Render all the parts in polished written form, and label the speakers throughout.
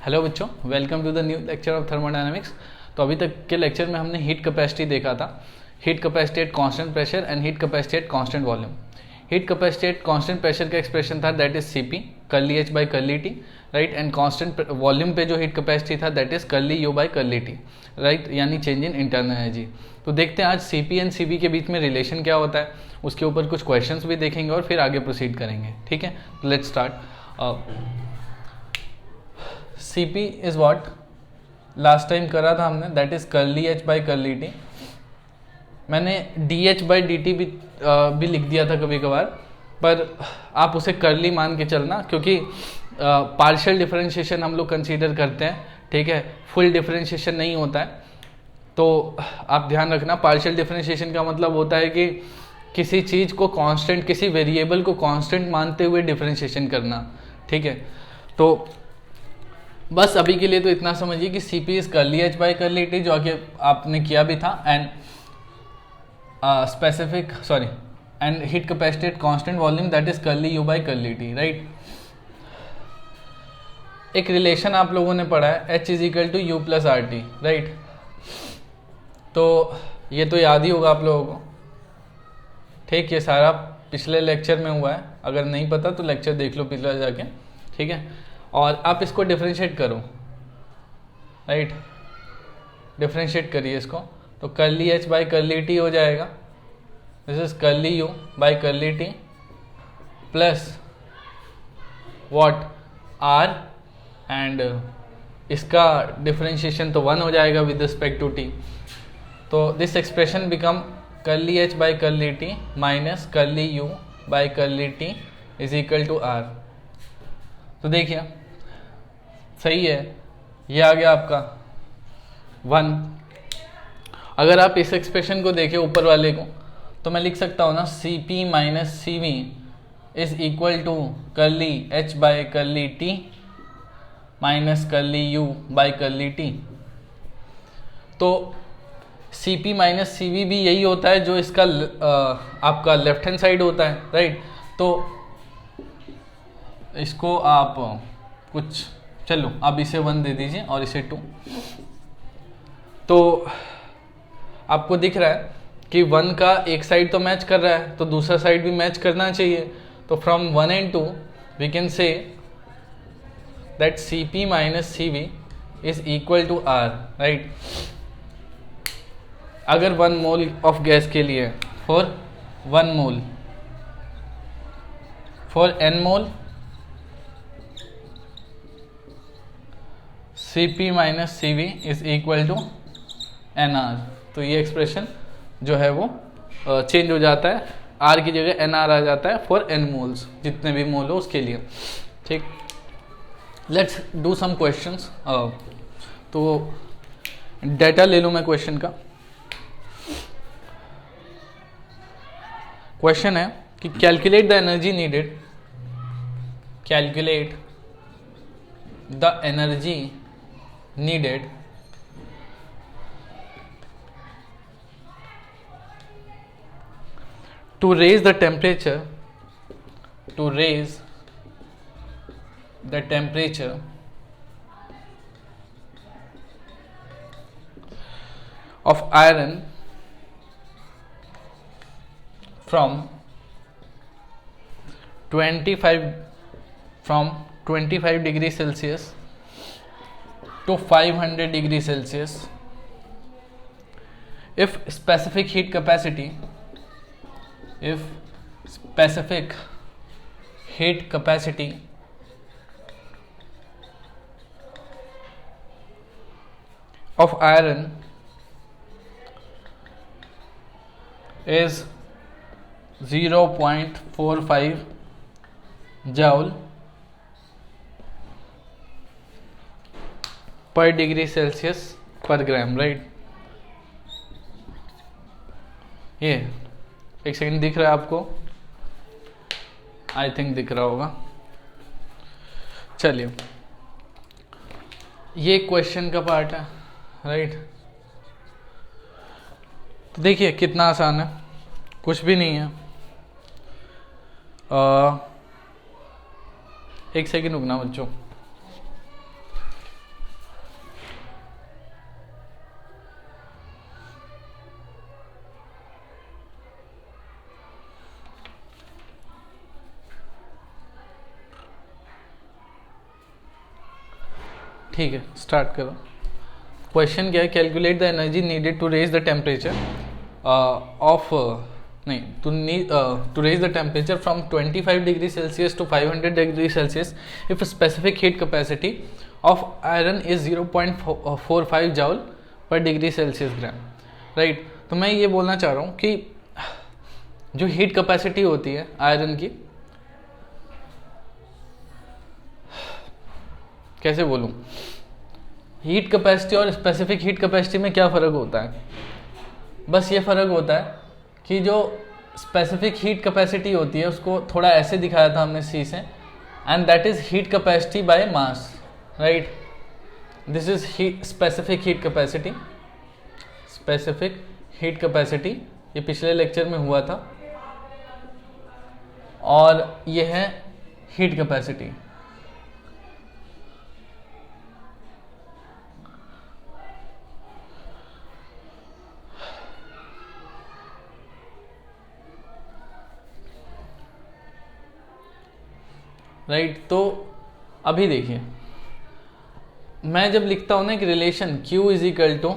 Speaker 1: Hello बच्चों, welcome to the new lecture of thermodynamics. तो अभी तक के लेक्चर में हमने हीट कैपेसिटी देखा था, heat capacity at constant pressure and heat capacity at constant volume. Heat capacity at constant pressure का एक्सप्रेशन था that is Cp curly H by curly T, right. And constant volume पे जो heat capacity था that is curly U by curly T, right, यानी change in internal energy. तो देखते हैं आज Cp एंड Cv के बीच में रिलेशन क्या होता है, उसके ऊपर कुछ क्वेश्चंस भी देखेंगे और फिर आगे प्रोसीड करेंगे। ठीक है, तो let's start. Cp is what last time करा था हमने, that is curly H by curly T। मैंने dH बाई dt भी लिख दिया था कभी कभार, पर आप उसे कर्ली मान के चलना, क्योंकि पार्शियल डिफरेंशिएशन हम लोग कंसीडर करते हैं, ठीक है, फुल डिफरेंशिएशन नहीं होता है। तो आप ध्यान रखना, पार्शियल डिफरेंशिएशन का मतलब होता है कि किसी चीज़ को कांस्टेंट, किसी वेरिएबल को कांस्टेंट मानते हुए डिफरेंशिएशन करना, ठीक है। तो बस अभी के लिए तो इतना समझिए कि Cp is curly H by curly T, जो आगे आपने किया भी था, and specific and heat capacity at constant volume that is curly U by curly T, right. एक रिलेशन आप लोगों ने पढ़ा है H is equal to U plus R T, right. तो ये तो याद ही होगा आप लोगों को, ठीक। ये सारा पिछले लेक्चर में हुआ है, अगर नहीं पता तो लेक्चर देख लो पिछला जाके, ठीक है। और आप इसको डिफरेंशिएट करो, राइट, डिफरेंशिएट करिए इसको, तो curly H by curly T हो जाएगा, this is curly U by curly T plus what R, and इसका डिफरेंशिएशन तो 1 हो जाएगा विद रिस्पेक्ट टू T। तो this expression become curly H by curly T minus curly U by curly T is equal to R। तो देखिए सही है, ये आ गया आपका 1। अगर आप इस एक्सप्रेशन को देखें ऊपर वाले को, तो मैं लिख सकता हूँ ना Cp minus Cv is equal to curly H by curly T minus curly U by curly T। तो Cp माइनस Cv भी यही होता है जो इसका आपका लेफ्ट हैंड साइड होता है, राइट। तो इसको आप कुछ, चलो अब इसे 1 दे दीजिए और इसे 2। तो आपको दिख रहा है कि 1 का एक साइड तो मैच कर रहा है, तो दूसरा साइड भी मैच करना चाहिए। तो from 1 and 2 we can say that Cp minus Cv is equal to R, right. अगर 1 मोल ऑफ गैस के लिए, for 1 mole, for n mole Cp minus Cv is equal to nR। तो ये expression जो है वो चेंज हो जाता है, R की जगह nR आ जाता है फॉर n मोल्स, जितने भी मोल हो उसके लिए, ठीक। Let's do some questions. तो डेटा ले लूँ मैं क्वेश्चन का। क्वेश्चन है कि calculate the energy needed, calculate the energy needed to raise the temperature, to raise the temperature of iron from 25 degrees Celsius to 500 degrees Celsius if specific heat capacity of iron is 0.45 joule पर degree Celsius पर ग्राम, right. ये एक second दिख रहा है आपको, I think दिख रहा होगा। चलिए, ये क्वेश्चन का पार्ट है, राइट। तो देखिए कितना आसान है, कुछ भी नहीं है। एक सेकंड रुकना बच्चों। ठीक है, स्टार्ट करो। क्वेश्चन क्या है, calculate the energy needed to raise the temperature of नहीं to raise the temperature from 25 degree Celsius to 500 degree Celsius if specific heat capacity of iron is 0.45 joule per degree Celsius gram, right. तो मैं ये बोलना चाह रहा हूँ कि जो हीट कैपेसिटी होती है आयरन की, कैसे बोलूँ, हीट कैपेसिटी और स्पेसिफिक हीट कैपेसिटी में क्या फ़र्क होता है? बस ये फ़र्क होता है कि जो स्पेसिफिक हीट कैपेसिटी होती है उसको थोड़ा ऐसे दिखाया था हमने सी से, and that is heat capacity by mass, right. This is specific heat capacity, specific heat capacity, ये पिछले लेक्चर में हुआ था, और ये है हीट कैपेसिटी। राइट तो अभी देखिए, मैं जब लिखता हूँ ना एक relation Q is equal to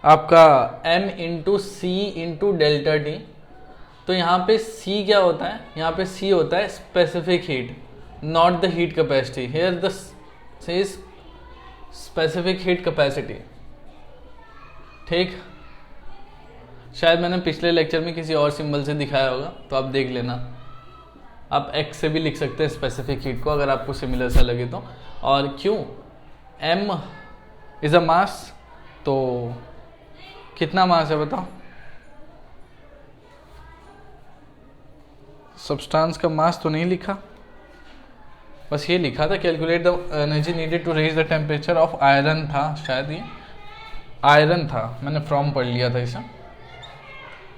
Speaker 1: आपका M into C into delta T, तो यहाँ पे C क्या होता है? यहाँ पे C होता है specific heat, not the heat capacity. Here the is specific heat capacity, ठीक। शायद मैंने पिछले लेक्चर में किसी और सिंबल से दिखाया होगा, तो आप देख लेना। आप X से भी लिख सकते हैं स्पेसिफिक हीट को अगर आपको सिमिलर सा लगे तो। और Q M इज अ मास, तो कितना मास है बताओ? सब्सटेंस का मास तो नहीं लिखा, बस ये लिखा था calculate the energy needed to raise the temperature of iron था, शायद ये आयरन था, मैंने फ्रॉम पढ़ लिया था इसे।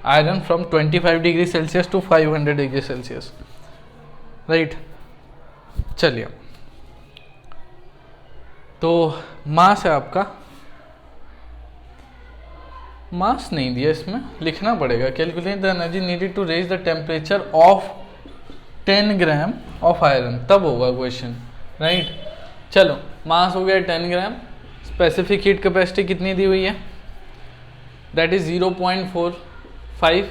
Speaker 1: Iron from 25 degree Celsius to 500 degree Celsius, right. चलिए, तो मास है आपका, मास नहीं दिया, इसमें लिखना पड़ेगा calculate the energy needed to raise the temperature of 10 gram of iron, तब होगा क्वेश्चन, राइट। चलो, मास हो गया 10 ग्राम, स्पेसिफिक हीट कैपेसिटी कितनी दी हुई है? That is 0.45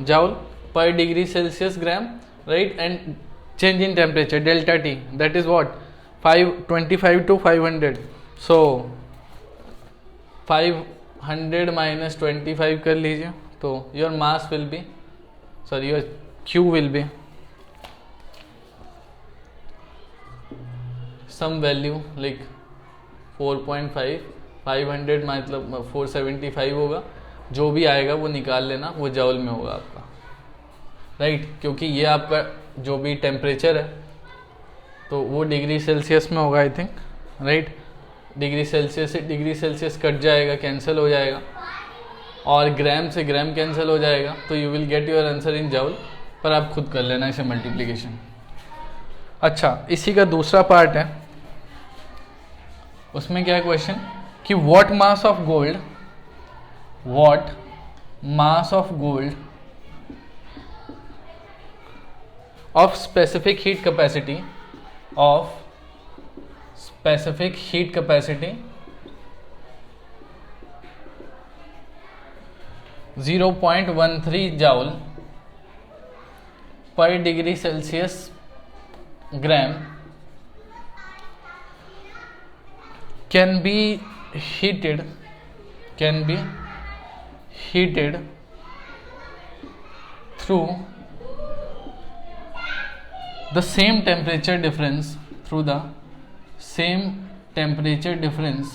Speaker 1: joule per degree Celsius gram, right. And change in temperature delta T, that is what 525 to 500, so 500 minus 25 कर लीजिए, तो your mass will be, sorry, your Q will be some value like 4.5, 500 मतलब 475 होगा, जो भी आएगा वो निकाल लेना, वो जूल में होगा आपका, राइट। क्योंकि ये आपका जो भी टेम्परेचर है तो वो डिग्री सेल्सियस में होगा, I think, right. Degree Celsius से डिग्री सेल्सियस कट जाएगा, कैंसिल हो जाएगा, और ग्राम से ग्राम कैंसिल हो जाएगा, तो you will get your answer in joule, पर आप खुद कर लेना इसे मल्टीप्लिकेशन। अच्छा, इसी का दूसरा पार्ट है, उसमें क्या है क्वेश्चन कि what mass of gold, what mass of gold of specific heat capacity, of specific heat capacity 0.13 joule per degree Celsius gram can be heated through the same temperature difference, through the same temperature difference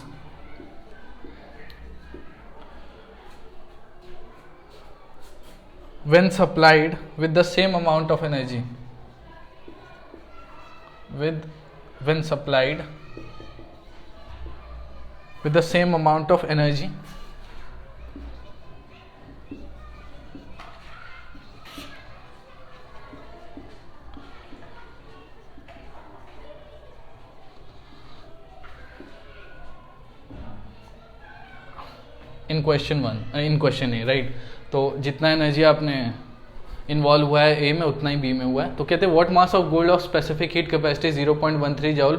Speaker 1: when supplied with the same amount of energy, when supplied with the same amount of energy in question A, right. तो जितना energy आपने involve हुआ है ए में उतना ही B में हुआ है। तो कहते हैं what mass of gold of specific heat capacity 0.13 joule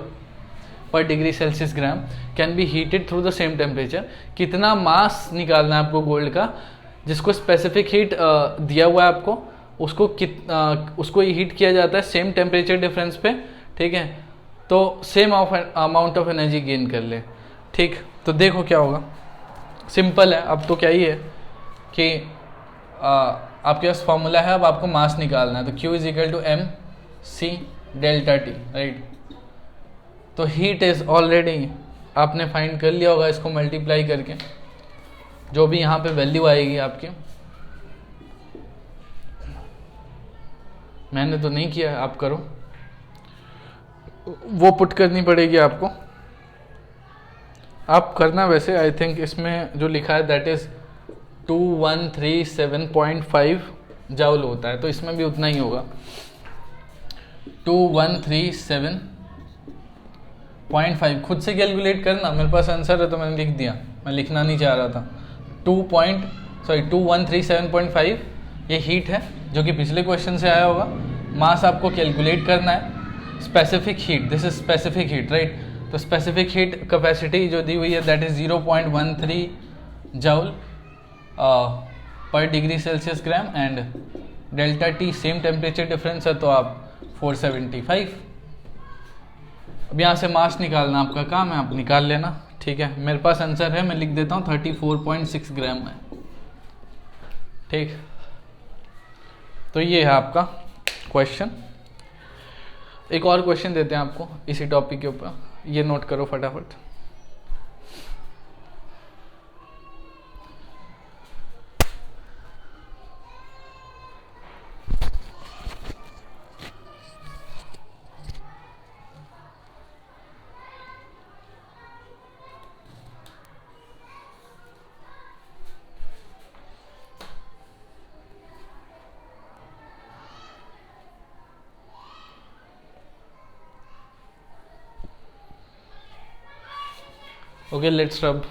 Speaker 1: per degree Celsius gram can be heated through the same temperature. कितना मास निकालना है आपको गोल्ड का जिसको स्पेसिफिक हीट दिया हुआ है आपको, उसको हीट किया जाता है सेम टेम्परेचर डिफरेंस पे, ठीक है, तो same amount of energy gain कर ले। ठीक, तो देखो क्या होगा, सिंपल है। अब तो क्या ही है कि आपके पास फॉर्मूला है, अब आपको मास निकालना है, तो Q is equal to M C delta T, right. तो हीट इज ऑलरेडी आपने फाइंड कर लिया होगा, इसको मल्टीप्लाई करके जो भी यहाँ पे वैल्यू आएगी आपकी, मैंने तो नहीं किया, आप करो, वो पुट करनी पड़ेगी आपको, आप करना। वैसे आई थिंक इसमें जो लिखा है दैट इज 2137.5 जाउल होता है, तो इसमें भी उतना ही होगा, 2137.5। खुद से कैलकुलेट करना, मेरे पास आंसर है तो मैंने लिख दिया, मैं लिखना नहीं चाह रहा था। 2137.5 ये हीट है जो कि पिछले क्वेश्चन से आया होगा। मास आपको कैलकुलेट करना है, specific heat, this is specific heat, right. तो स्पेसिफिक हीट कैपेसिटी जो दी हुई है दैट इज 0.13 जाउल पर degree Celsius gram, and delta T same temperature difference है तो आप 475। अब यहाँ से मास निकालना आपका काम है, आप निकाल लेना, ठीक है। मेरे पास आंसर है, मैं लिख देता हूँ 34.6 ग्राम है, ठीक। तो ये है आपका क्वेश्चन। एक और क्वेश्चन देते हैं आपको इसी टॉपिक के ऊपर, ये नोट करो फटाफट। ओके, लेट्स रब।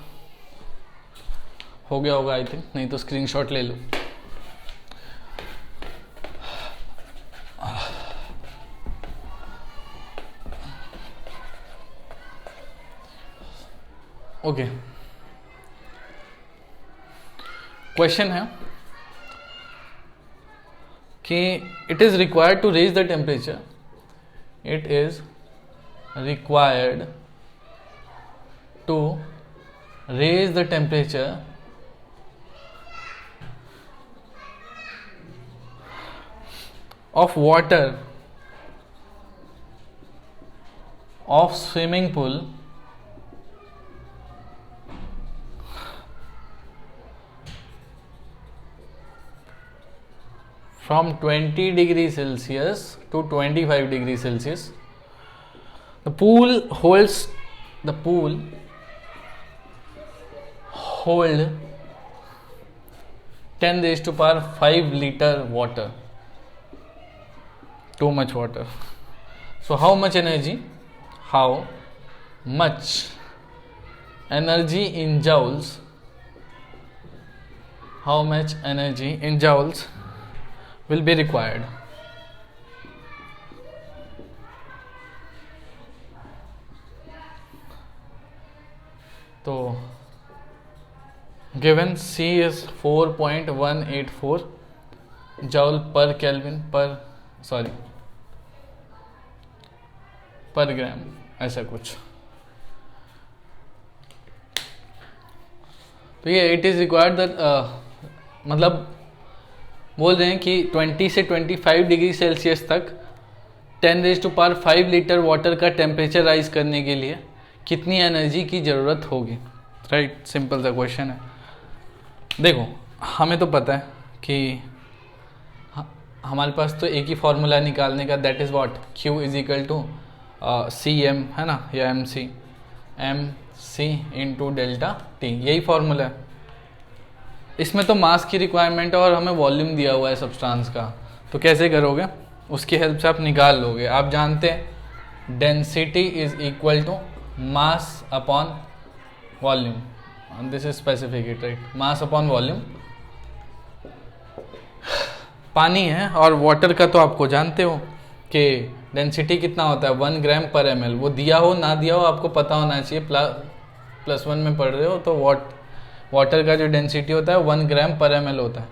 Speaker 1: हो गया होगा आई थिंक, नहीं तो स्क्रीनशॉट ले लो। ओके, क्वेश्चन है कि it is required to raise the temperature, it is required to raise the temperature of water of swimming pool from 20 degrees Celsius to 25 degrees Celsius. The pool holds hold 10 raised to power 5 liter water. Too much water. So how much energy in joules, how much energy in joules will be required? तो given C is 4.184 joule per Kelvin पर ग्राम, ऐसा कुछ। तो ये it is required that, मतलब बोल रहे हैं कि 20 से 25 डिग्री सेल्सियस तक 10 raise to power 5 litre water का टेम्परेचर राइज करने के लिए कितनी एनर्जी की ज़रूरत होगी, राइट। सिंपल सा क्वेश्चन है। देखो, हमें तो पता है कि हमारे पास तो एक ही फॉर्मूला निकालने का, that is what, Q is equal to CM, है ना, या MC इंटू डेल्टा T, यही फॉर्मूला है। इसमें तो मास की रिक्वायरमेंट है और हमें वॉल्यूम दिया हुआ है सब्सटेंस का, तो कैसे करोगे, उसकी हेल्प से आप निकाल लोगे। आप जानते हैं density is equal to mass upon volume, this is specific heat, right, mass upon volume. पानी है और वाटर का तो आपको जानते हो कि डेंसिटी कितना होता है 1 ग्राम पर ml, वो दिया हो ना दिया हो आपको पता होना चाहिए। +1 में पढ़ रहे हो तो वाटर का जो डेंसिटी होता है 1 ग्राम पर ml होता है।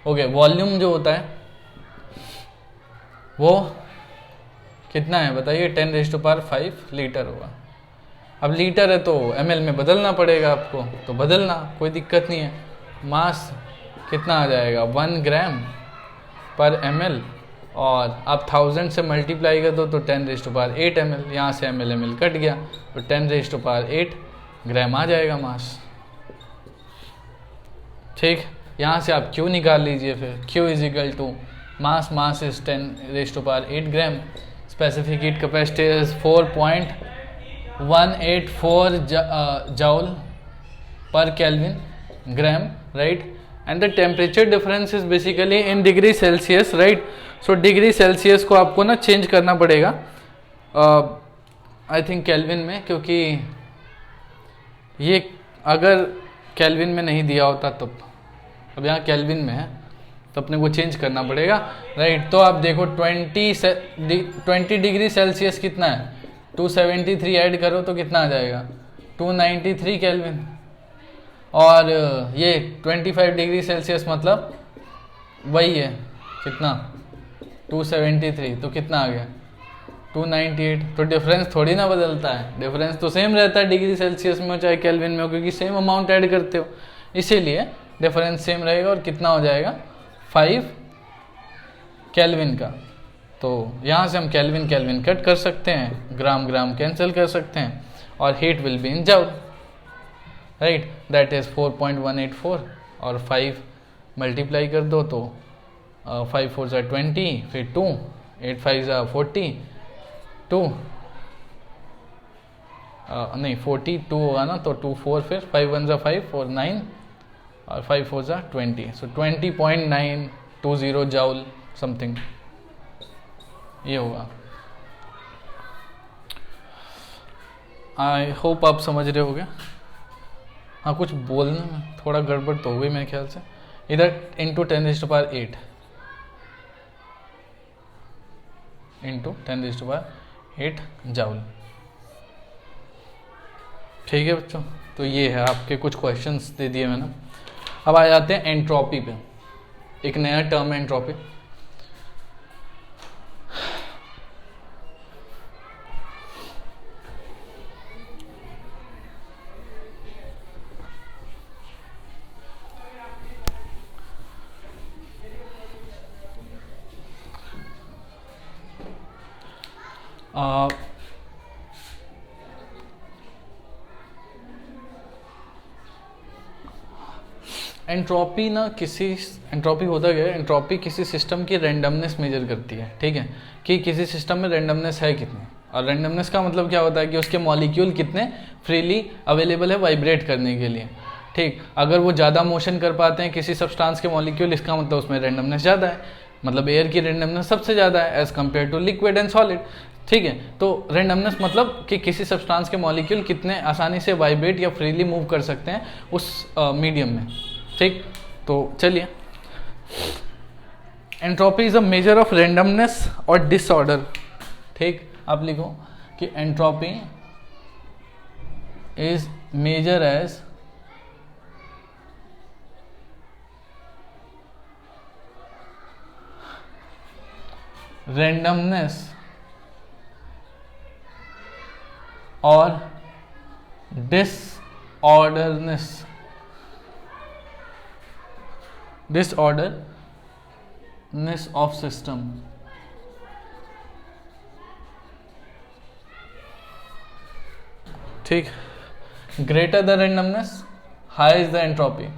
Speaker 1: ओके, वॉल्यूम जो होता है वो कितना है बताइए, 10⁵ लीटर होगा। अब लीटर है तो ml में बदलना पड़ेगा आपको, तो बदलना कोई दिक्कत नहीं है। मास कितना आ जाएगा 1 ग्राम पर ml, और आप 1000 से मल्टीप्लाई कर दो तो 10⁸ ml, यहाँ से ml कट गया तो 10⁸ ग्राम आ जाएगा मास। ठीक, यहाँ से आप Q निकाल लीजिए फिर। Q is equal to mass is 10⁸ gram, specific heat capacity is 4.184 joule per kelvin gram, right, and the temperature difference is basically in degree Celsius, right. So degree Celsius को आपको ना चेंज करना पड़ेगा I think kelvin में, क्योंकि ये अगर kelvin में नहीं दिया होता तो, अब यहाँ केल्विन में है तो अपने को चेंज करना पड़ेगा, राइट। तो आप देखो 20 डिग्री सेल्सियस कितना है, 273 ऐड करो तो कितना आ जाएगा 293 केल्विन, और ये 25 डिग्री सेल्सियस मतलब वही है कितना 273, तो कितना आ गया 298। तो डिफरेंस थोड़ी ना बदलता है, डिफरेंस तो सेम रहता है डिग्री सेल्सियस में हो चाहे केल्विन में हो, क्योंकि सेम अमाउंट ऐड करते हो, इसीलिए डिफरेंस सेम रहेगा। और कितना हो जाएगा 5 केल्विन का। तो यहाँ से हम केल्विन कट कर सकते हैं, ग्राम कैंसिल कर सकते हैं, और heat will be in joule, right, that is 4.184, और 5 मल्टीप्लाई कर दो तो 5 4 ज़ा 20, फिर 2 8 5 ज़ा 40, 2 नहीं 42 होगा ना, तो 2 4, फिर 5 1 ज़ा 5 4 9, और 5 4 ज़ा 20, सो 20.920 जूल समथिंग ये होगा। आई होप आप समझ रहे होगे। हाँ, कुछ बोलने में थोड़ा गड़बड़ तो हो गई मेरे ख्याल से। इधर इंटू 10⁸ इंटू 10⁸ जूल। ठीक है बच्चों, तो ये है आपके कुछ क्वेश्चंस दे दिए मैंने। अब आ जाते हैं एंट्रोपी पे। एक नया टर्म है एंट्रोपी। एंट्रोपी एंट्रोपी होता क्या है, एंट्रोपी किसी सिस्टम की रैंडमनेस मेजर करती है, ठीक है, कि किसी सिस्टम में रैंडमनेस है कितनी। और रैंडमनेस का मतलब क्या होता है कि उसके मॉलिक्यूल कितने फ्रीली अवेलेबल है वाइब्रेट करने के लिए, ठीक। अगर वो ज़्यादा मोशन कर पाते हैं किसी सब्सटेंस के मॉलिक्यूल, इसका मतलब उसमें रैंडमनेस ज़्यादा है, मतलब एयर की रैंडमनेस सबसे ज़्यादा है as compare to liquid and solid, ठीक है। तो रैंडमनेस मतलब कि किसी सब्सटेंस के मॉलिक्यूल कितने आसानी से वाइब्रेट या फ्रीली मूव कर सकते हैं उस मीडियम में, ठीक। तो चलिए, entropy is a measure of randomness और डिसऑर्डर, ठीक। आप लिखो कि entropy is measure as randomness और डिसऑर्डरनेस ऑफ सिस्टम, ठीक। Greater the randomness, high is the entropy.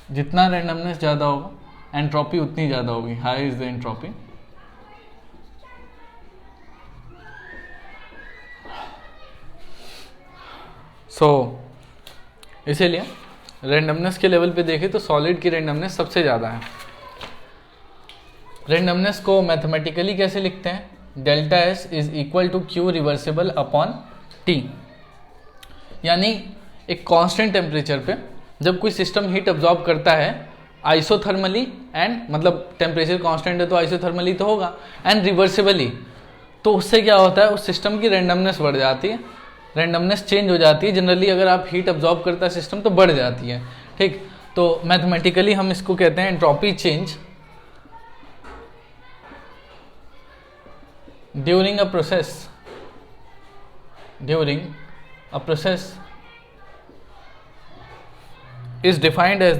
Speaker 1: जितना रैंडमनेस ज़्यादा होगा एंट्रोपी उतनी ज़्यादा होगी, high is the entropy. So इसीलिए रैंडमनेस के लेवल पे देखें तो सॉलिड की रैंडमनेस सबसे ज़्यादा है। रैंडमनेस को मैथमेटिकली कैसे लिखते हैं, delta S is equal to Q reversible upon T, यानी एक कांस्टेंट टेम्परेचर पे जब कोई सिस्टम हीट अब्जॉर्ब करता है आइसोथर्मली एंड मतलब टेम्परेचर कांस्टेंट है तो आइसोथर्मली तो होगा, एंड रिवर्सिबली, तो उससे क्या होता है, उस सिस्टम की रैंडमनेस बढ़ जाती है, रैंडमनेस चेंज हो जाती है। जनरली अगर आप हीट अब्जॉर्ब करता है सिस्टम तो बढ़ जाती है, ठीक। तो मैथमेटिकली हम इसको कहते हैं entropy change during a process, during a process is defined as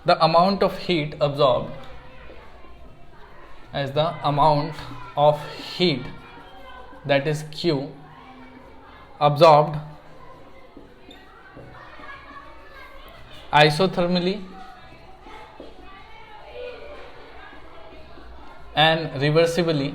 Speaker 1: the amount of heat absorbed, as the amount of heat, that is Q, absorbed isothermally and reversibly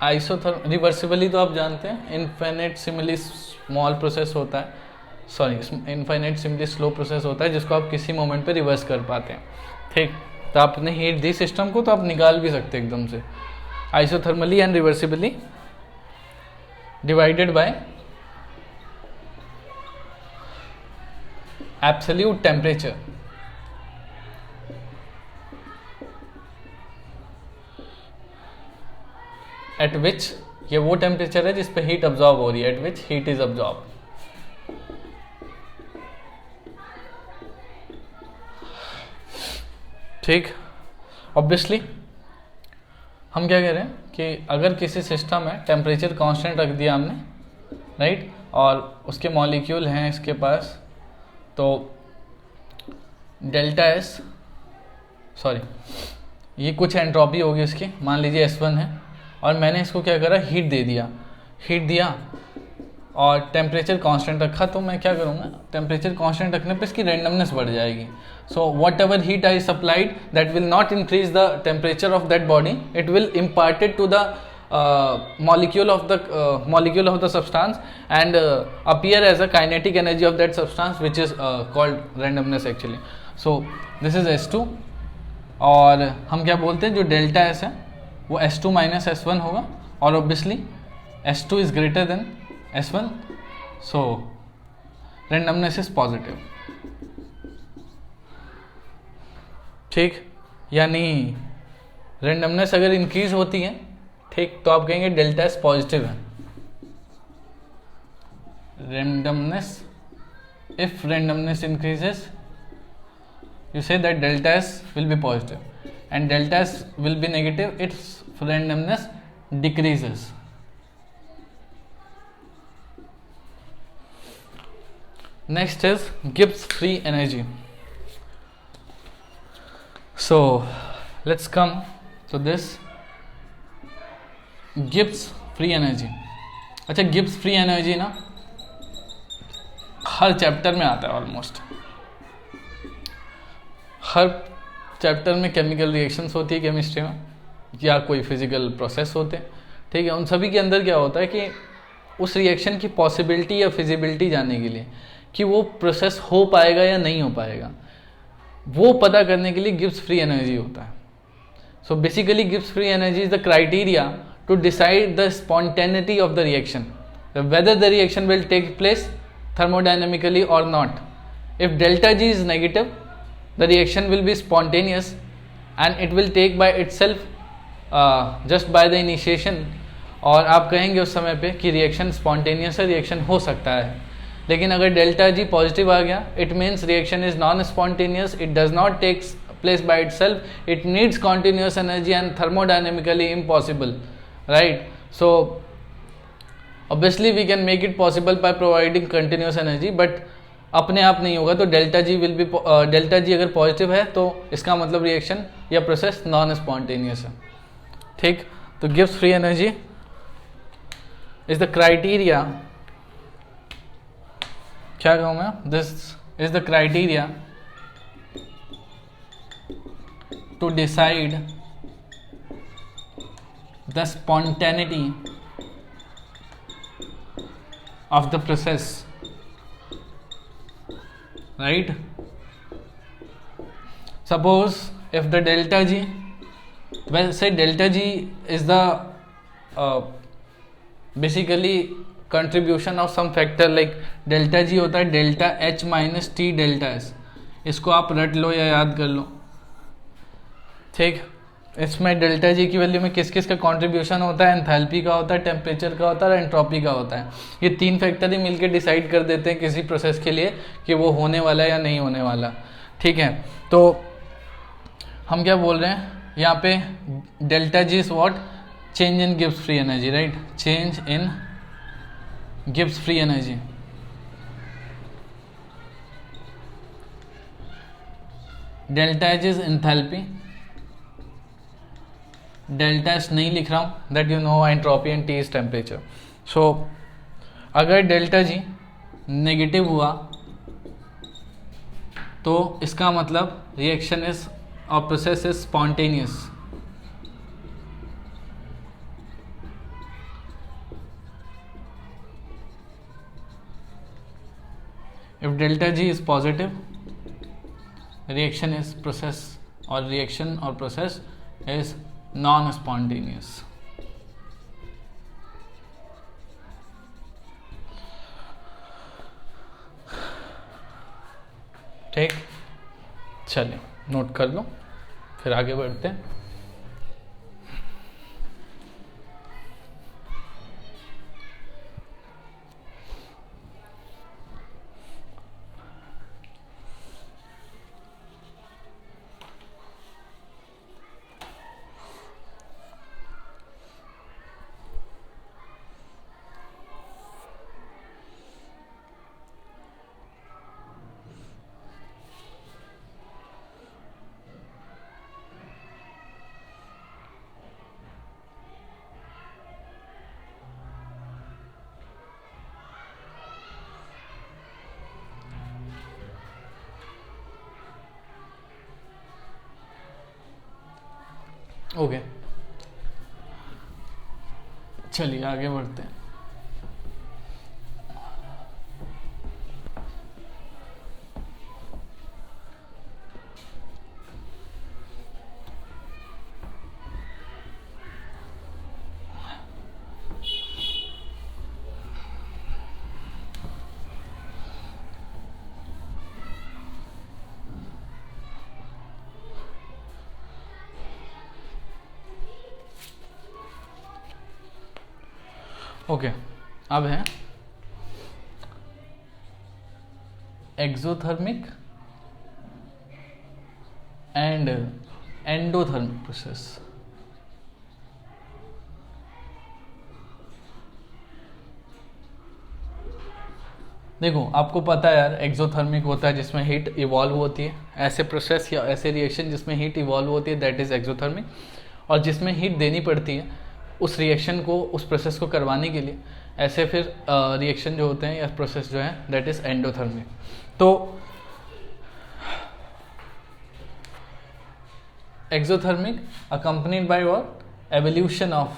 Speaker 1: reversibly तो आप जानते हैं इनफाइनेटसिमली स्मॉल प्रोसेस होता है, sorry इनफाइनेटसिमली slow process होता है जिसको आप किसी मोमेंट पे रिवर्स कर पाते हैं, ठीक। तो आपने हीट दी सिस्टम को तो आप निकाल भी सकते हैं एकदम से। Isothermally and reversibly divided by absolute temperature, eight विच, ये वो टेम्परेचर है जिस पे हीट अब्जॉर्ब हो रही है, eight which heat is absorb. ठीक, ऑब्वियसली हम क्या कह रहे हैं कि अगर किसी सिस्टम में टेम्परेचर कांस्टेंट रख दिया हमने, राइट, और उसके मॉलिक्यूल हैं इसके पास, तो डेल्टा एस, सॉरी ये कुछ एंट्रोपी होगी उसकी, मान लीजिए S1 है, और मैंने इसको क्या करा, हीट दे दिया, हीट दिया और टेम्परेचर कांस्टेंट रखा, तो मैं क्या करूँगा, टेम्परेचर कांस्टेंट रखने पे इसकी रैंडमनेस बढ़ जाएगी। So whatever heat I supplied that will not increase the temperature of that body, it will imparted to the molecule of the substance and appear as a kinetic energy of that substance, which is called randomness actually. So this is S2, और हम क्या बोलते हैं, जो delta S है वो S2 minus S1 होगा, और obviously S2 is greater than S1, so randomness is positive. ठीक, यानी रेंडमनेस अगर इंक्रीज होती है, ठीक, तो आप कहेंगे डेल्टा एस पॉजिटिव है। Randomness, if randomness increases you say that delta S will be positive, and delta S will be negative, its randomness decreases. Next is Gibbs free energy. So let's come to this Gibbs free energy. अच्छा, Gibbs free energy ना हर chapter में आता है, almost हर chapter में chemical reactions होती है chemistry में, या कोई फिजिकल प्रोसेस होते हैं, ठीक है। उन सभी के अंदर क्या होता है कि उस रिएक्शन की पॉसिबिलिटी या फिजिबिलिटी जानने के लिए कि वो प्रोसेस हो पाएगा या नहीं हो पाएगा, वो पता करने के लिए गिब्स फ्री एनर्जी होता है। So basically Gibbs free energy is the criteria to decide the spontaneity of the reaction, whether the reaction will take place thermodynamically or not. If delta G is negative, the reaction will be spontaneous and it will take by itself just by the initiation, और आप कहेंगे उस समय पे कि reaction spontaneous है, reaction हो सकता है। लेकिन अगर डेल्टा जी पॉजिटिव आ गया, it means reaction is non spontaneous, it does not take place by itself, it needs continuous energy and thermodynamically impossible, right. So obviously we can make it possible by providing continuous energy, but अपने आप नहीं होगा। तो delta G will be, delta G अगर positive है तो इसका मतलब रिएक्शन या प्रोसेस नॉन स्पॉन्टेनियस है, ठीक। तो Gibbs free energy is the criteria, क्या कहूँ मैं, this is the criteria to decide the spontaneity of the process, right? Suppose if the delta G, well say delta G is the basically contribution of some factor, like delta G होता है delta H minus T delta S. इसको आप रट लो या याद कर लो, ठीक. इसमें डेल्टा जी की वैल्यू में किस किस का कंट्रीब्यूशन होता है, एंथैल्पी का होता है, टेम्परेचर का होता है और एंट्रोपी का होता है. ये तीन फैक्टर ही मिलके डिसाइड कर देते हैं किसी प्रोसेस के लिए कि वो होने वाला है या नहीं होने वाला, ठीक है. तो हम क्या बोल रहे हैं यहाँ पे, delta G is what, change in Gibbs free energy, right, change in Gibbs free energy. Delta H is enthalpy, delta S नहीं लिख रहा हूँ, that you know entropy and T is temperature. So अगर डेल्टा जी नेगेटिव हुआ तो इसका मतलब reaction is और process is spontaneous. If delta G is positive, reaction is process और रिएक्शन और प्रोसेस इज नॉन स्पॉन्टेनियस. ठीक, चलिए नोट कर लो, फिर आगे बढ़ते हैं. ओके, चलिए आगे बढ़ते हैं. ओके, अब है एक्सोथर्मिक एंड एंडोथर्मिक प्रोसेस. देखो आपको पता है यार, एक्सोथर्मिक होता है जिसमें हीट इवॉल्व होती है, ऐसे प्रोसेस या ऐसे रिएक्शन जिसमें हीट इवॉल्व होती है, दैट इज एक्सोथर्मिक. और जिसमें हीट देनी पड़ती है उस रिएक्शन को, उस प्रोसेस को करवाने के लिए, ऐसे फिर रिएक्शन जो होते हैं या प्रोसेस जो है दैट इज एंडोथर्मिक. तो exothermic accompanied by what, evolution of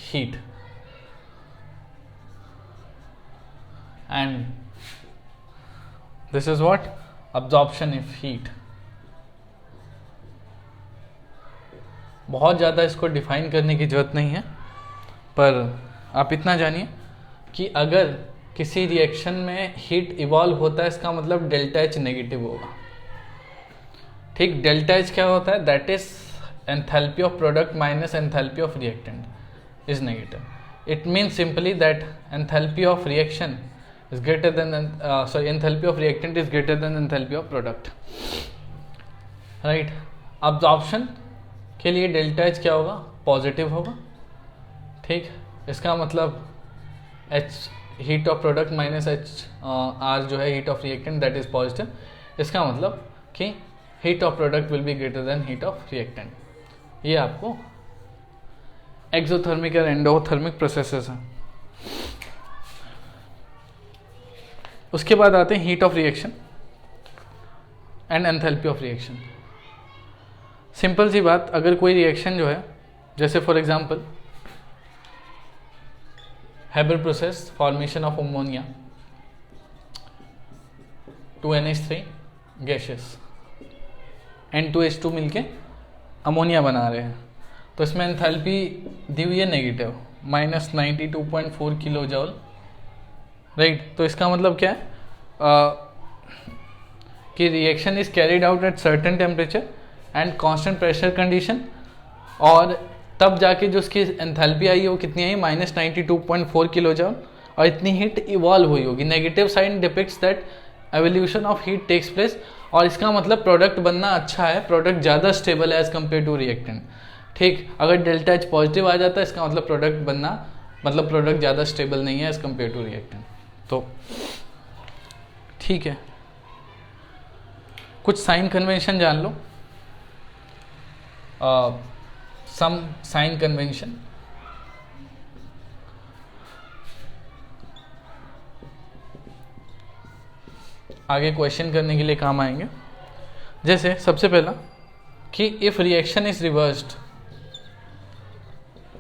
Speaker 1: heat, and this is what, absorption of heat. बहुत ज़्यादा इसको डिफाइन करने की ज़रूरत नहीं है, पर आप इतना जानिए कि अगर किसी रिएक्शन में हीट इवॉल्व होता है इसका मतलब डेल्टा एच नेगेटिव होगा. ठीक, डेल्टा एच क्या होता है, that is enthalpy of product minus enthalpy of reactant is negative. It means simply that enthalpy of reaction is greater than enthalpy of reactant is greater than enthalpy of product, right. absorption के लिए delta H क्या होगा, positive होगा. ठीक, इसका मतलब H heat of product minus H R जो है heat of reactant that is positive. इसका मतलब कि heat of product will be greater than heat of reactant. ये आपको एक्सोथर्मिक और एंडोथर्मिक प्रोसेसेस हैं. उसके बाद आते हैं heat of reaction and enthalpy of reaction. Simple सी बात, अगर कोई रिएक्शन जो है, जैसे for example Haber process, formation of ammonia 2NH3 gases, N2H2 मिलके अमोनिया बना रहे हैं, तो इसमें एंथैल्पी दी हुई है नेगेटिव -92.4 किलो जॉल, राइट। तो इसका मतलब क्या है कि reaction is carried out at certain temperature and constant pressure condition, और तब जाके जो उसकी एंथैल्पी आई है वो कितनी आई, -92.4 किलो जॉल, और इतनी हीट इवॉल्व हुई होगी। Negative sign depicts that evolution of heat takes place, और इसका मतलब प्रोडक्ट बनना अच्छा है, प्रोडक्ट ज़्यादा स्टेबल है एज कम्पेयर टू रिएक्टेंट, ठीक। अगर डेल्टा एच पॉजिटिव आ जाता है इसका मतलब प्रोडक्ट बनना, मतलब प्रोडक्ट ज़्यादा स्टेबल नहीं है एज कम्पेयर टू रिएक्टेंट। तो ठीक है, कुछ साइन कन्वेंशन जान लो, सम साइन कन्वेंशन। आगे क्वेश्चन करने के लिए काम आएंगे। जैसे सबसे पहला कि इफ रिएक्शन इज रिवर्स्ड,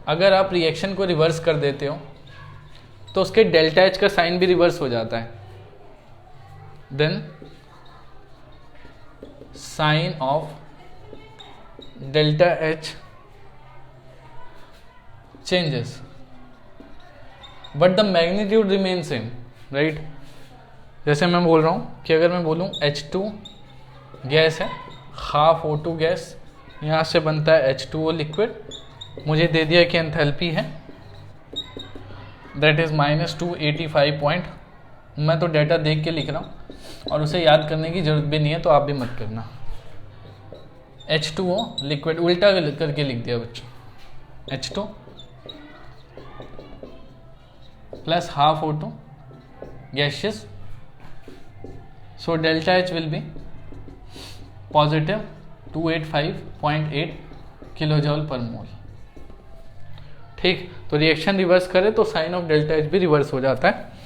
Speaker 1: अगर आप रिएक्शन को रिवर्स कर देते हो तो उसके डेल्टा एच का साइन भी रिवर्स हो जाता है। Then sign of delta H changes but the magnitude remain same, right. जैसे मैं बोल रहा हूँ कि अगर मैं बोलूँ H2 गैस है, हाफ O2 गैस, यहाँ से बनता है H2O लिक्विड, मुझे दे दिया कि एंथैल्पी है दैट इज़ -285 मैं तो डाटा देख के लिख रहा हूँ और उसे याद करने की ज़रूरत भी नहीं है, तो आप भी मत करना। H2O लिक्विड उल्टा करके लिख दिया बच्चों, H2 plus half O2 gaseous, so delta H will be positive 285.8 किलोजॉल पर मोल, ठीक। तो रिएक्शन रिवर्स करे तो साइन ऑफ डेल्टा एच भी रिवर्स हो जाता है।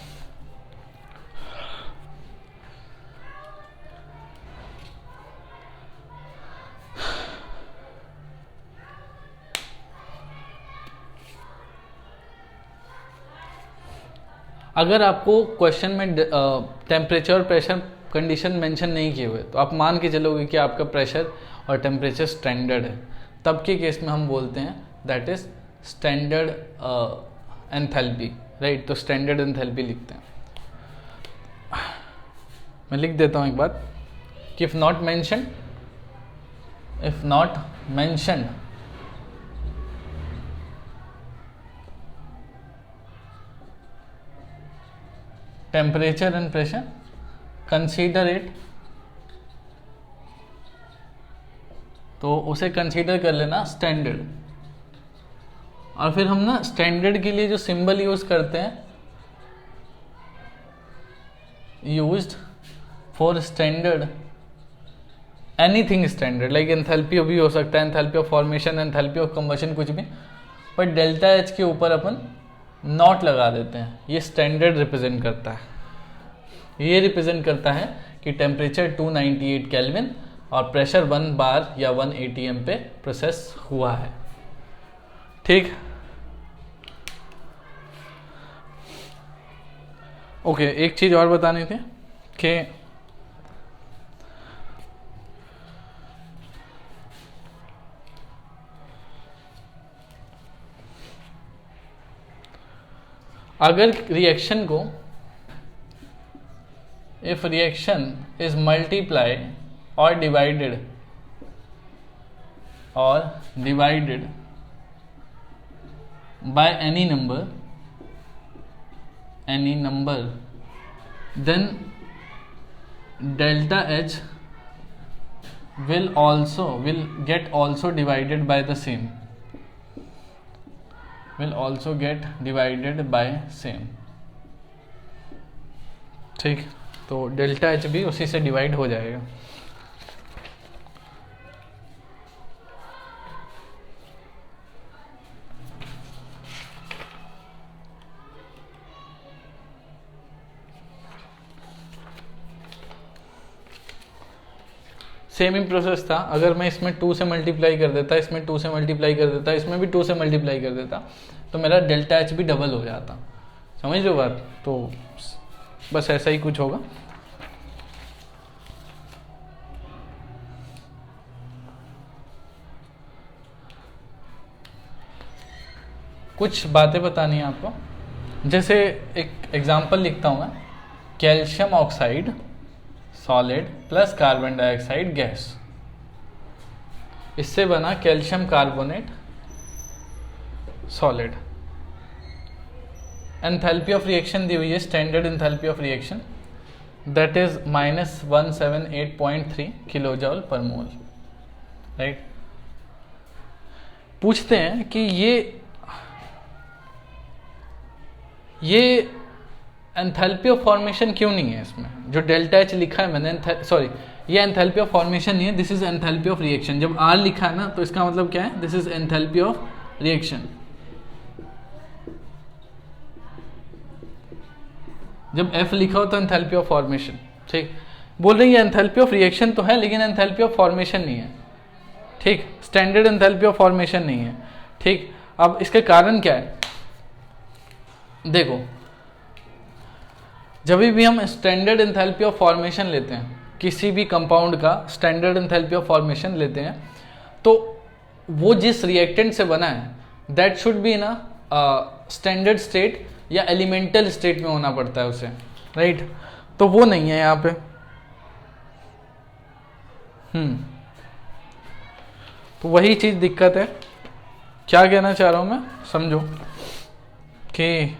Speaker 1: अगर आपको क्वेश्चन में टेम्परेचर और प्रेशर कंडीशन मेंशन नहीं किए हुए तो आप मान के चलोगे कि आपका प्रेशर और टेम्परेचर स्टैंडर्ड है, तब के केस में हम बोलते हैं that is standard enthalpy, right. तो स्टैंडर्ड एंथैल्पी लिखते हैं। मैं लिख देता हूँ एक बात कि if not mentioned temperature and pressure, consider it, तो उसे कंसीडर कर लेना स्टैंडर्ड। और फिर हम ना स्टैंडर्ड के लिए जो सिंबल यूज करते हैं, used for standard anything standard, like enthalpy भी हो सकता है, enthalpy of formation, enthalpy of combustion, कुछ भी, पर डेल्टा एच के ऊपर अपन नॉट लगा देते हैं। ये स्टैंडर्ड रिप्रेजेंट करता है, ये रिप्रेजेंट करता है कि टेम्परेचर 298 केल्विन और प्रेशर 1 बार या 1 ATM पे प्रोसेस हुआ है, ठीक। ओके, एक चीज और बतानी थी कि अगर रिएक्शन को, इफ रिएक्शन इज मल्टीप्लाई और divided by any number then delta H will get divided by the same, ठीक। तो डेल्टा एच भी उसी से डिवाइड हो जाएगा। सेम ही प्रोसेस था, अगर मैं इसमें 2 से मल्टीप्लाई कर देता, इसमें 2 से मल्टीप्लाई कर देता, इसमें भी 2 से मल्टीप्लाई कर देता, तो मेरा डेल्टा एच भी डबल हो जाता। समझ लो बात। तो बस ऐसा ही कुछ होगा। कुछ बातें बतानी है आपको। जैसे एक एग्जांपल लिखता हूँ मैं, calcium oxide solid plus carbon dioxide gas, इससे बना calcium carbonate solid. Enthalpy of reaction दी हुई है, standard enthalpy of reaction that is -178.3 kilo joule per mole, right. पूछते हैं कि ये एंथैल्पी ऑफ फॉर्मेशन क्यों नहीं है इसमें, जो डेल्टा एच लिखा है मैंने, सॉरी ये एंथैल्पी ऑफ फॉर्मेशन नहीं है, this is enthalpy of reaction. जब आर लिखा है ना तो इसका मतलब क्या है, this is enthalpy of reaction. जब एफ लिखा हो तो एंथैल्पी ऑफ फॉर्मेशन, ठीक। बोल रही है एंथैल्पी ऑफ रिएक्शन तो है लेकिन एंथैल्पी ऑफ फॉर्मेशन नहीं है, ठीक। स्टैंडर्ड एंथैल्पी ऑफ फॉर्मेशन नहीं है, ठीक। अब इसके कारण क्या है, देखो जब भी हम स्टैंडर्ड एंथैल्पी ऑफ फॉर्मेशन लेते हैं, किसी भी कंपाउंड का स्टैंडर्ड एंथैल्पी ऑफ फॉर्मेशन लेते हैं, तो वो जिस रिएक्टेंट से बना है that should be in standard state या एलिमेंटल स्टेट में होना पड़ता है उसे, राइट। तो वो नहीं है यहाँ पे। तो वही चीज दिक्कत है। क्या कहना चाह रहा हूं मैं, समझो कि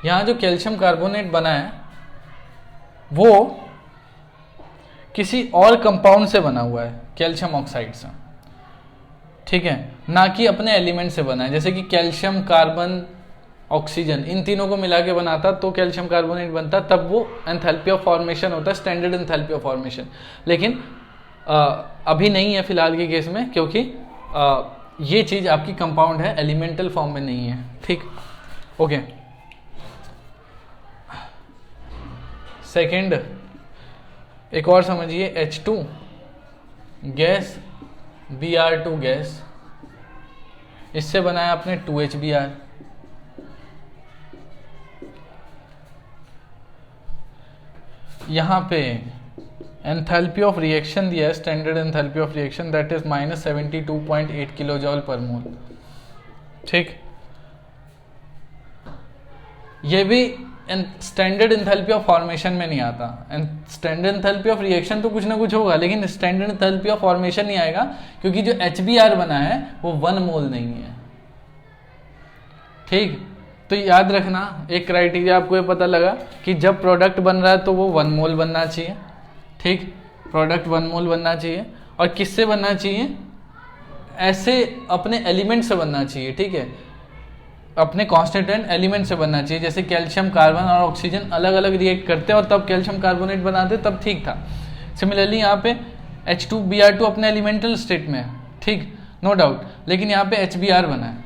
Speaker 1: यहां जो कैल्शियम कार्बोनेट बना है वो किसी और कंपाउंड से बना हुआ है, कैल्शियम ऑक्साइड से, ठीक है, ना कि अपने एलिमेंट से बना है। जैसे कि कैल्शियम कार्बन ऑक्सीजन, इन तीनों को मिला के बनाता तो कैल्शियम कार्बोनेट बनता, तब वो एंथैल्पी ऑफ फॉर्मेशन होता है, स्टैंडर्ड एंथैल्पी ऑफ फॉर्मेशन। लेकिन अभी नहीं है फिलहाल के केस में, क्योंकि ये चीज आपकी कंपाउंड है, एलिमेंटल फॉर्म में नहीं है, ठीक। ओके, सेकंड एक और समझिए, H2 गैस Br2 गैस, इससे बनाया आपने 2HBr। यहाँ पे एंथैल्पी ऑफ रिएक्शन दिया है, standard enthalpy of reaction that is -72.8 kilo joule per मोल, ठीक। ये भी स्टैंडर्ड एंथैल्पी ऑफ फॉर्मेशन में नहीं आता। स्टैंडर्ड एंथैल्पी ऑफ रिएक्शन तो कुछ ना कुछ होगा, लेकिन स्टैंडर्ड एंथैल्पी ऑफ फॉर्मेशन नहीं आएगा, क्योंकि जो HBr बना है वो 1 मोल नहीं है, ठीक। तो याद रखना, एक क्राइटेरिया आपको ये पता लगा कि जब प्रोडक्ट बन रहा है तो वो 1 मोल बनना चाहिए, ठीक। प्रोडक्ट 1 मोल बनना चाहिए, और किससे बनना चाहिए, ऐसे अपने एलिमेंट से बनना चाहिए, ठीक है, अपने कॉन्स्टिट्यूएंट एलिमेंट से बनना चाहिए। जैसे कैल्शियम कार्बन और ऑक्सीजन अलग अलग रिएक्ट करते हैं और तब कैल्शियम कार्बोनेट बनाते, तब ठीक था। सिमिलरली यहाँ पे H2Br2 अपने एलिमेंटल स्टेट में है, ठीक, नो डाउट, लेकिन यहाँ पे HBr बना है,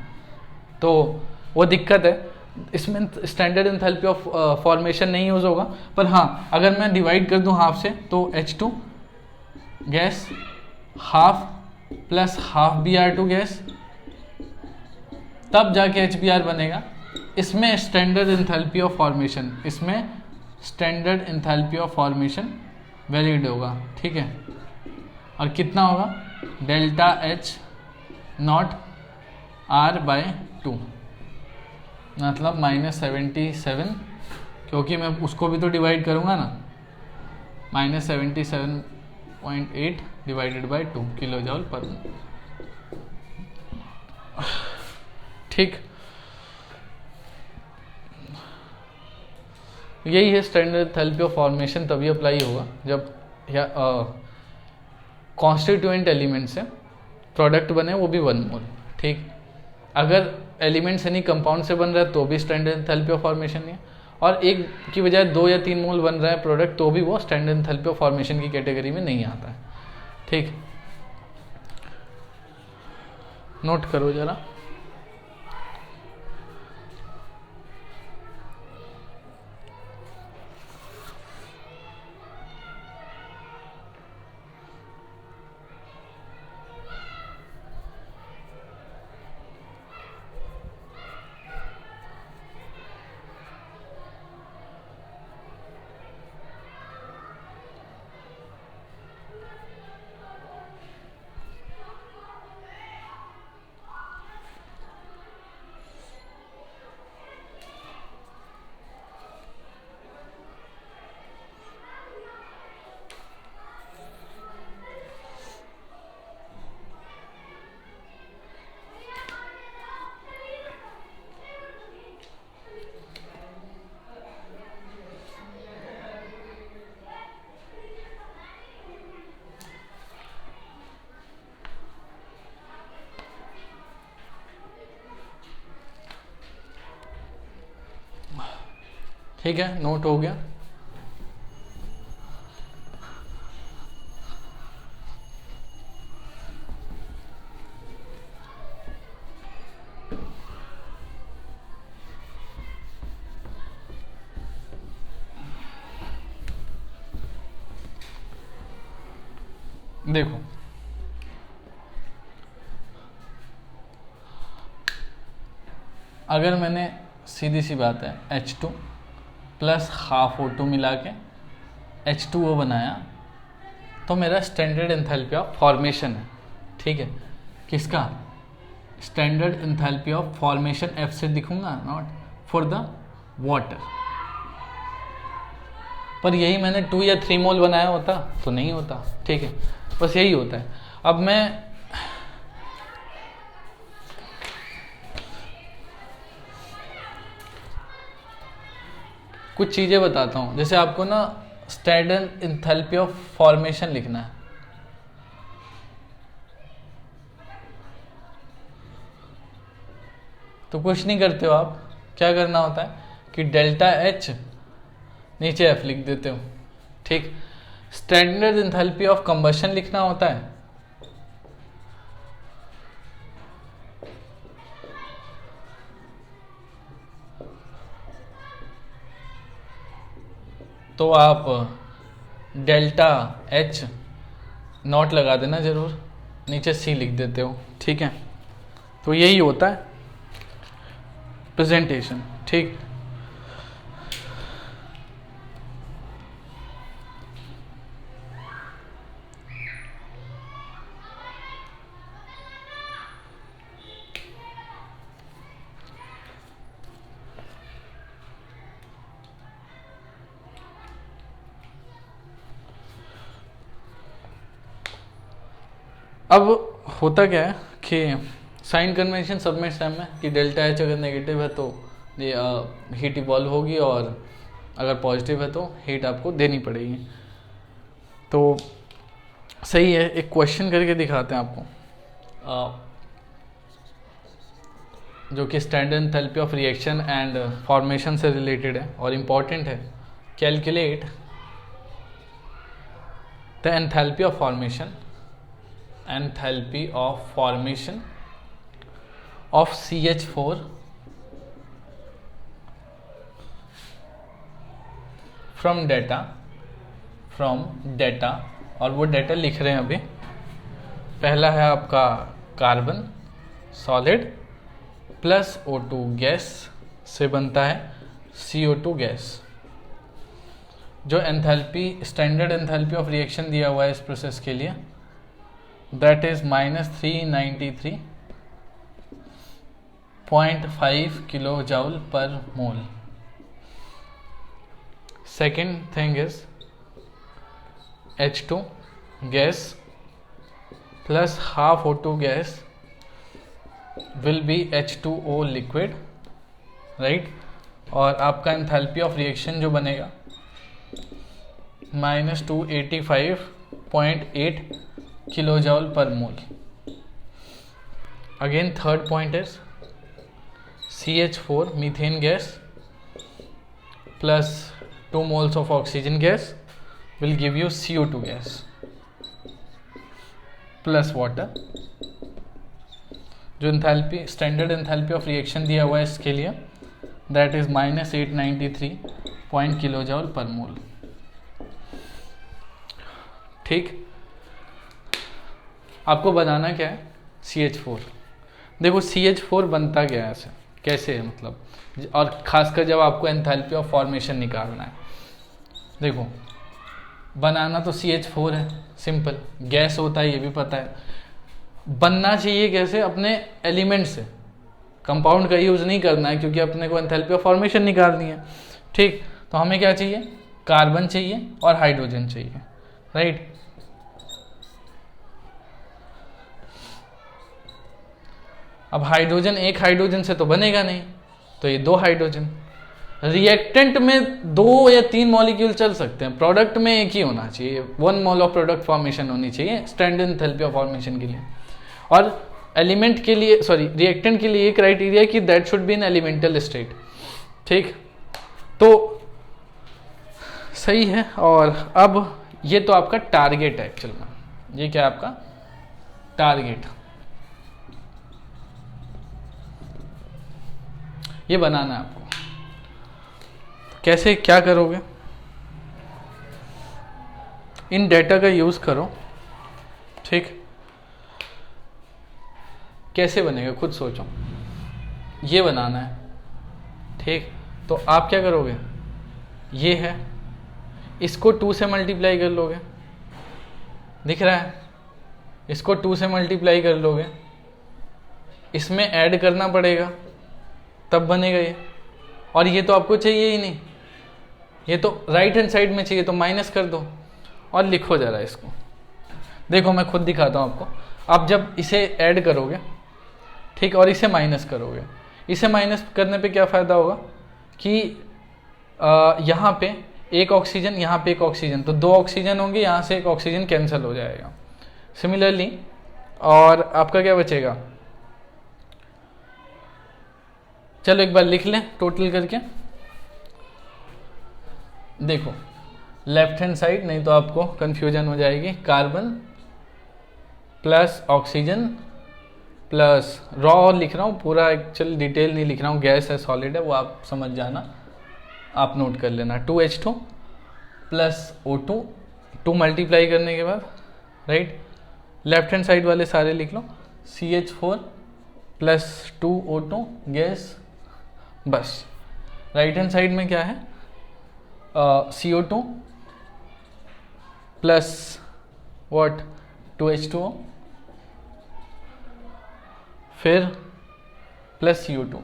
Speaker 1: तो वो दिक्कत है। इसमें स्टैंडर्ड एंथैल्पी ऑफ फॉर्मेशन नहीं यूज होगा। पर हाँ, अगर मैं डिवाइड कर दूं हाफ से, तो H2 gas half plus half Br2 gas, तब जाके HBr बनेगा। इसमें स्टैंडर्ड एंथैल्पी ऑफ फॉर्मेशन, इसमें standard enthalpy of formation valid होगा, ठीक है। और कितना होगा, डेल्टा H नॉट R/2, मतलब -77, क्योंकि मैं उसको भी तो डिवाइड करूंगा ना, -77.8 divided by 2 kilo joule per मोल, ठीक। यही है स्टैंडर्ड एंथैल्पी ऑफ फॉर्मेशन, तभी अप्लाई होगा जब कॉन्स्टिट्यूएंट एलिमेंट से प्रोडक्ट बने, वो भी 1 मोल, ठीक। अगर एलिमेंट से नहीं कंपाउंड से बन रहा है तो भी स्टैंडर्ड एंथैल्पी ऑफ फॉर्मेशन नहीं है, और एक की बजाय 2 या 3 मोल बन रहा है प्रोडक्ट, तो भी वो स्टैंडर्ड एंथैल्पी ऑफ फॉर्मेशन की कैटेगरी में नहीं आता है, ठीक। नोट करो जरा। ठीक है, नोट हो गया। देखो अगर मैंने सीधी सी बात है H2 प्लस हाफ O2 मिला के H2O बनाया तो मेरा स्टैंडर्ड एंथैल्पी ऑफ फॉर्मेशन है। ठीक है, किसका? Standard enthalpy of formation F से दिखूंगा, नॉट फॉर द वाटर। पर यही मैंने 2 या 3 मोल बनाया होता तो नहीं होता। ठीक है, बस यही होता है। अब मैं कुछ चीज़ें बताता हूँ, जैसे आपको ना स्टैंडर्ड एंथैल्पी ऑफ फॉर्मेशन लिखना है। तो कुछ नहीं करते हो आप, क्या करना होता है कि डेल्टा H नीचे F लिख देते हो। ठीक, स्टैंडर्ड एंथैल्पी ऑफ कंबशन लिखना होता है, तो आप डेल्टा H नॉट लगा देना जरूर, नीचे C लिख देते हो। ठीक है, तो यही होता है प्रेजेंटेशन। ठीक, अब होता क्या है कि साइन कन्वेंशन सब में सेम है कि डेल्टा H अगर नेगेटिव है तो ये हीट इवॉल्व होगी, और अगर पॉजिटिव है तो हीट आपको देनी पड़ेगी। तो सही है, एक क्वेश्चन करके दिखाते हैं आपको, जो कि standard enthalpy of reaction and formation से रिलेटेड है और इम्पॉर्टेंट है। Calculate the enthalpy of formation of CH4 from data, और वो डाटा लिख रहे हैं अभी। पहला है आपका carbon solid plus O2 gas से बनता है CO2 गैस। जो enthalpy, standard enthalpy of reaction दिया हुआ है इस प्रोसेस के लिए, दैट इज -393.5 किलो जूल पर मोल। Second thing is H2 gas plus half O2 gas will be H2O liquid, right. और आपका एंथैल्पी ऑफ रिएक्शन जो बनेगा -285.8 किलो जूल पर मोल। Again third point is CH4 methane gas plus 2 moles of oxygen gas will give you CO2 gas plus water। जो enthalpy, standard enthalpy of reaction दिया हुआ है इसके लिए, दैट इज -893 किलो जूल पर मोल। ठीक, आपको बनाना क्या है CH4। देखो CH4 बनता क्या है, ऐसे कैसे है मतलब, और खासकर जब आपको एंथैल्पी ऑफ फॉर्मेशन निकालना है। देखो बनाना तो CH4 है, सिंपल, गैस होता है ये भी पता है। बनना चाहिए कैसे, अपने एलिमेंट से, कंपाउंड का यूज़ नहीं करना है क्योंकि अपने को एंथैल्पी ऑफ फॉर्मेशन निकालनी है। ठीक, तो हमें क्या चाहिए, कार्बन चाहिए और हाइड्रोजन चाहिए, राइट। अब हाइड्रोजन, एक हाइड्रोजन से तो बनेगा नहीं, तो ये 2 हाइड्रोजन। रिएक्टेंट में 2 या 3 मॉलिक्यूल चल सकते हैं, प्रोडक्ट में एक ही होना चाहिए, 1 मोल ऑफ प्रोडक्ट फॉर्मेशन होनी चाहिए स्टैंडर्ड एंथैल्पी ऑफ फॉर्मेशन के लिए। और एलिमेंट के लिए, सॉरी रिएक्टेंट के लिए ये क्राइटेरिया कि that should be in elemental state. ठीक, तो सही है। और अब ये तो आपका टारगेट है एक्चुअल में, ये क्या है आपका टारगेट, ये बनाना है आपको। कैसे क्या करोगे, इन डेटा का यूज करो, ठीक। कैसे बनेगा खुद सोचो, ये बनाना है, ठीक। तो आप क्या करोगे, ये है, इसको 2 से मल्टीप्लाई कर लोगे, दिख रहा है, इसको 2 से मल्टीप्लाई कर लोगे, इसमें ऐड करना पड़ेगा तब बनेगा ये। और ये तो आपको चाहिए ही नहीं, ये तो राइट हैंड साइड में चाहिए, तो माइनस कर दो और लिखो जरा इसको। देखो मैं खुद दिखाता हूँ आपको। आप जब इसे ऐड करोगे, ठीक, और इसे माइनस करोगे, इसे माइनस करने पे क्या फ़ायदा होगा कि यहाँ पे एक ऑक्सीजन, यहाँ पे एक ऑक्सीजन, तो 2 ऑक्सीजन होंगे, यहाँ से एक ऑक्सीजन कैंसिल हो जाएगा। सिमिलरली और आपका क्या बचेगा, चलो एक बार लिख लें टोटल करके। देखो लेफ्ट हैंड साइड, नहीं तो आपको कंफ्यूजन हो जाएगी, carbon plus oxygen plus raw लिख रहा हूँ पूरा, एक्चुअल डिटेल नहीं लिख रहा हूँ, गैस है सॉलिड है वो आप समझ जाना, आप नोट कर लेना। 2H2 प्लस O2, 2 मल्टीप्लाई करने के बाद, राइट, लेफ्ट हैंड साइड वाले सारे लिख लो, CH4 प्लस 2O2 गैस, बस। राइट हैंड साइड में क्या है, CO2 प्लस व्हाट 2H2O फिर प्लस CO2,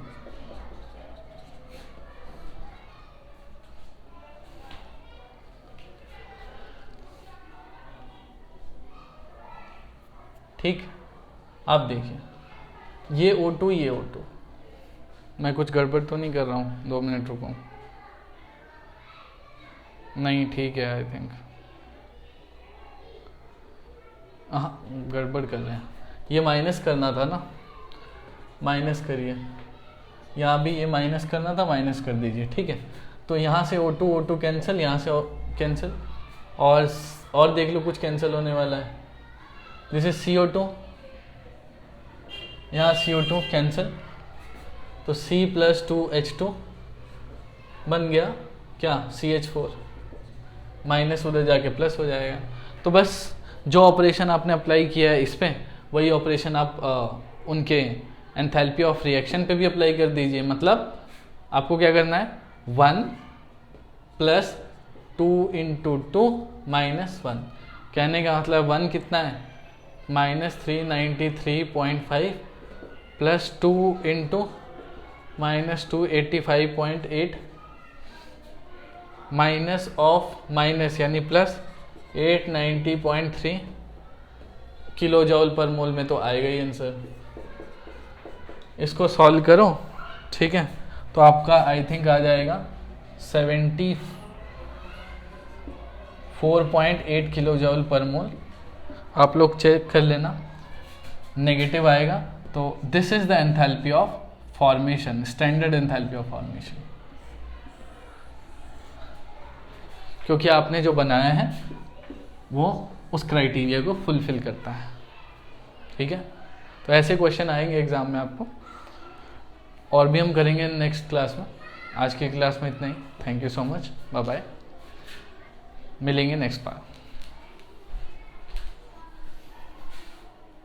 Speaker 1: ठीक। आप देखिए ये O2 ये O2, मैं कुछ गड़बड़ तो नहीं कर रहा हूँ, 2 मिनट रुको, नहीं ठीक है, आई थिंक हाँ गड़बड़ कर रहे हैं, ये माइनस करना था ना, माइनस करिए, यहाँ भी ये माइनस करना था, माइनस कर दीजिए, ठीक है। तो यहाँ से O2 कैंसिल, यहाँ से कैंसिल, और देख लो कुछ कैंसिल होने वाला है, जैसे CO2, यहाँ CO2 कैंसिल, तो C प्लस 2H2 बन गया क्या CH4, माइनस उधर जाके प्लस हो जाएगा। तो बस जो ऑपरेशन आपने अप्लाई किया है इस पर, वही ऑपरेशन आप उनके एंथैल्पी ऑफ रिएक्शन पे भी अप्लाई कर दीजिए। मतलब आपको क्या करना है, 1 प्लस 2 इंटू 2 माइनस 1, कहने का मतलब 1 कितना है -393.5 plus 2 into -285.8 minus of minus यानी प्लस 890.3 किलो जॉल पर मोल में तो आएगा ही आंसर। इसको सॉल्व करो, ठीक है, तो आपका आई थिंक आ जाएगा 74.8 किलो जॉल पर मोल। आप लोग चेक कर लेना, नेगेटिव आएगा तो this is the enthalpy of formation, standard enthalpy of formation, क्योंकि आपने जो बनाया है वो उस क्राइटेरिया को फुलफिल करता है, ठीक है। तो ऐसे क्वेश्चन आएंगे एग्जाम में आपको, और भी हम करेंगे नेक्स्ट क्लास में। आज की क्लास में इतना ही, thank you so much, bye bye, मिलेंगे नेक्स्ट बार।